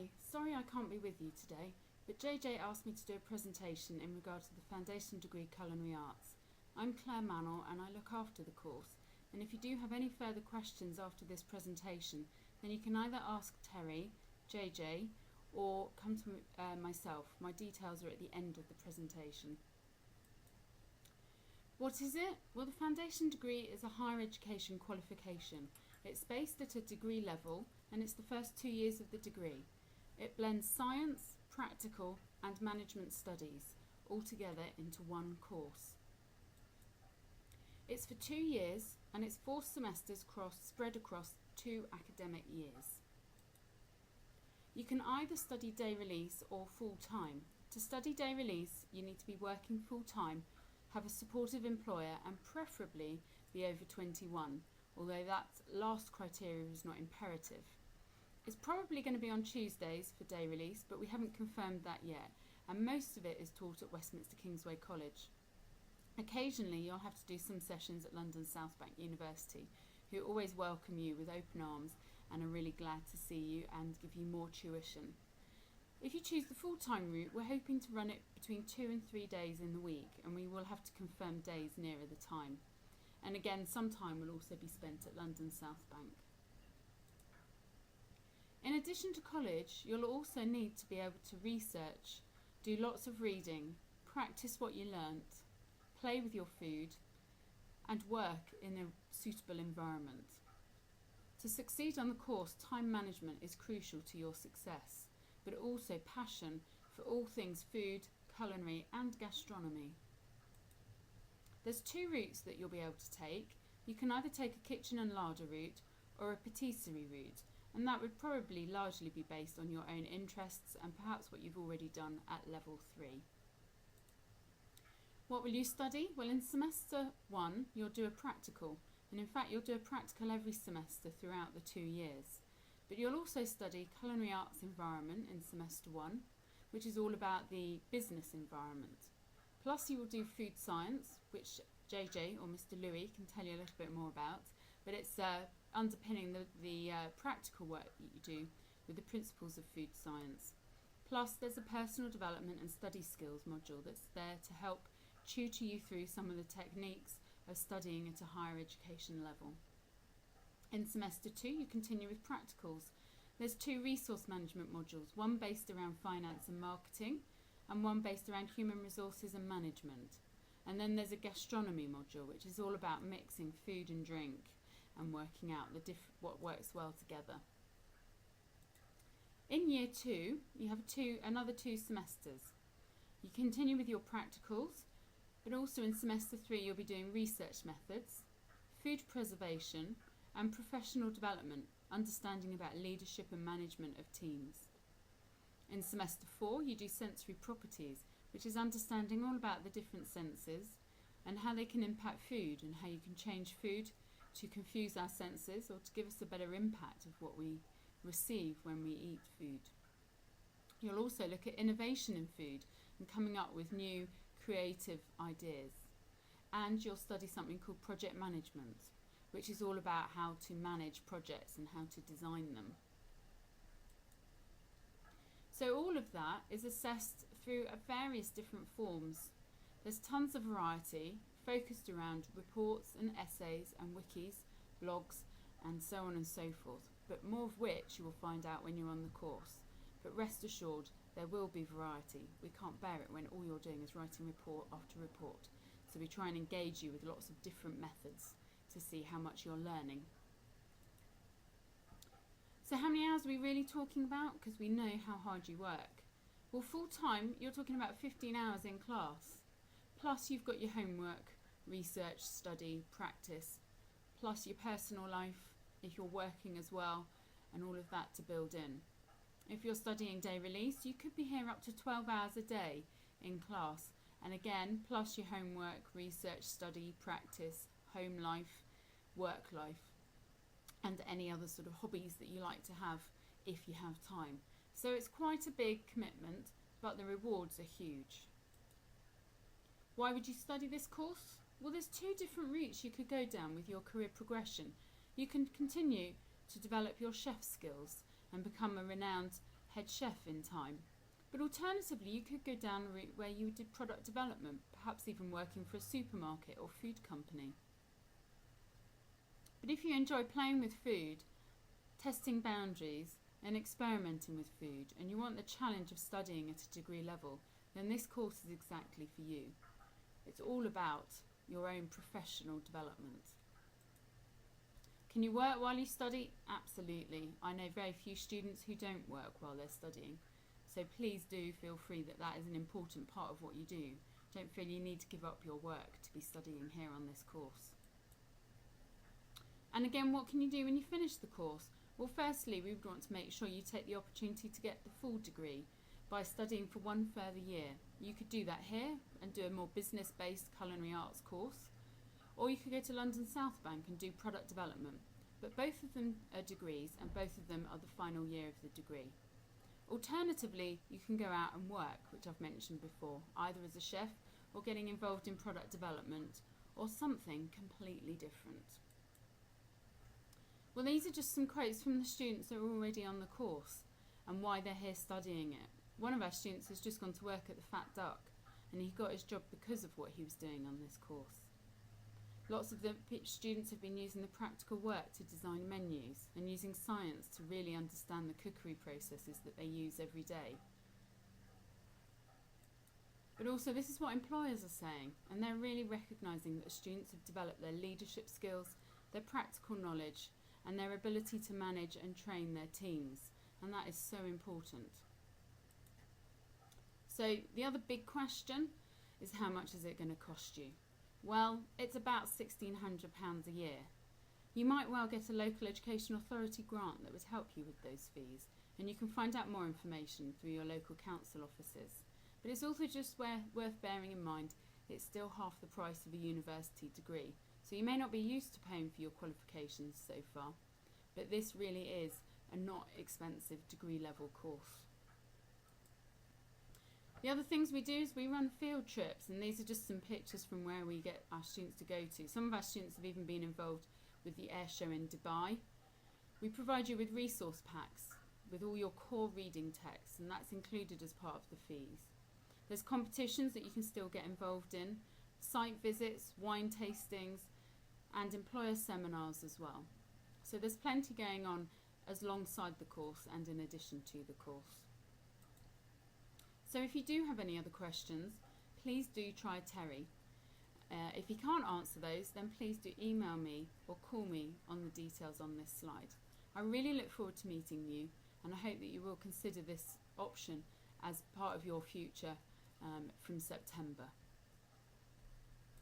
Hi, sorry I can't be with you today, but JJ asked me to do a presentation in regard to the Foundation Degree Culinary Arts. I'm Claire Mannell and I look after the course, and if you do have any further questions after this presentation, then you can either ask Terry, JJ, or come to myself. My details are at the end of the presentation. What is it? Well, the Foundation Degree is a higher education qualification. It's based at a degree level and it's the first 2 years of the degree. It blends science, practical and management studies all together into one course. It's for 2 years and it's 4 semesters spread across 2 academic years. You can either study day release or full-time. To study day release, you need to be working full-time, have a supportive employer and preferably be over 21, although that last criteria is not imperative. It's probably going to be on Tuesdays for day release, but we haven't confirmed that yet, and most of it is taught at Westminster Kingsway College. Occasionally you'll have to do some sessions at London South Bank University, who always welcome you with open arms and are really glad to see you and give you more tuition. If you choose the full-time route, we're hoping to run it between 2 and 3 days in the week, and we will have to confirm days nearer the time. And again, some time will also be spent at London South Bank. In addition to college, you'll also need to be able to research, do lots of reading, practice what you learnt, play with your food, and work in a suitable environment. To succeed on the course, time management is crucial to your success, but also passion for all things food, culinary and gastronomy. There's 2 routes that you'll be able to take. You can either take a kitchen and larder route or a patisserie route, and that would probably largely be based on your own interests and perhaps what you've already done at level 3. What will you study? Well, in semester 1 you'll do a practical, and in fact you'll do a practical every semester throughout the 2 years. But you'll also study Culinary Arts Environment in semester 1, which is all about the business environment. Plus you will do food science, which JJ or Mr. Louis can tell you a little bit more about, but it's underpinning the practical work that you do with the principles of food science. Plus there's a personal development and study skills module that's there to help tutor you through some of the techniques of studying at a higher education level. In semester 2 you continue with practicals. There's 2 resource management modules, one based around finance and marketing and one based around human resources and management. And then there's a gastronomy module, which is all about mixing food and drink and working out what works well together. In year 2 you have another 2 semesters. You continue with your practicals, but also in semester 3 you'll be doing research methods, food preservation and professional development, understanding about leadership and management of teams. In semester 4 you do sensory properties, which is understanding all about the different senses and how they can impact food and how you can change food to confuse our senses or to give us a better impact of what we receive when we eat food. You'll also look at innovation in food and coming up with new creative ideas. And you'll study something called project management, which is all about how to manage projects and how to design them. So all of that is assessed through various different forms. There's tons of variety focused around reports and essays and wikis, blogs and so on and so forth, but more of which you will find out when you're on the course. But rest assured, there will be variety. We can't bear it when all you're doing is writing report after report. So we try and engage you with lots of different methods to see how much you're learning. So how many hours are we really talking about? Because we know how hard you work. Well, full time, you're talking about 15 hours in class. Plus you've got your homework, research, study, practice, plus your personal life, if you're working as well, and all of that to build in. If you're studying day release, you could be here up to 12 hours a day in class. And again, plus your homework, research, study, practice, home life, work life, and any other sort of hobbies that you like to have if you have time. So it's quite a big commitment, but the rewards are huge. Why would you study this course? Well, there's 2 different routes you could go down with your career progression. You can continue to develop your chef skills and become a renowned head chef in time. But alternatively, you could go down a route where you did product development, perhaps even working for a supermarket or food company. But if you enjoy playing with food, testing boundaries and experimenting with food, and you want the challenge of studying at a degree level, then this course is exactly for you. It's all about your own professional development. Can you work while you study? Absolutely. I know very few students who don't work while they're studying. So please do feel free that is an important part of what you do. Don't feel you need to give up your work to be studying here on this course. And again, what can you do when you finish the course? Well, firstly, we would want to make sure you take the opportunity to get the full degree by studying for one further year. You could do that here and do a more business-based culinary arts course, or you could go to London South Bank and do product development. But both of them are degrees, and both of them are the final year of the degree. Alternatively, you can go out and work, which I've mentioned before, either as a chef or getting involved in product development or something completely different. Well, these are just some quotes from the students that are already on the course and why they're here studying it. One of our students has just gone to work at the Fat Duck, and he got his job because of what he was doing on this course. Lots of the students have been using the practical work to design menus and using science to really understand the cookery processes that they use every day. But also, this is what employers are saying, and they're really recognising that students have developed their leadership skills, their practical knowledge, and their ability to manage and train their teams, and that is so important. So the other big question is, how much is it going to cost you? Well, it's about £1,600 a year. You might well get a local education authority grant that would help you with those fees, and you can find out more information through your local council offices. But it's also just worth bearing in mind it's still half the price of a university degree, so you may not be used to paying for your qualifications so far, but this really is a not expensive degree level course. The other things we do is we run field trips, and these are just some pictures from where we get our students to go to. Some of our students have even been involved with the air show in Dubai. We provide you with resource packs with all your core reading texts, and that's included as part of the fees. There's competitions that you can still get involved in, site visits, wine tastings, and employer seminars as well. So there's plenty going on alongside the course and in addition to the course. So if you do have any other questions, please do try Terry. If you can't answer those, then please do email me or call me on the details on this slide. I really look forward to meeting you, and I hope that you will consider this option as part of your future from September.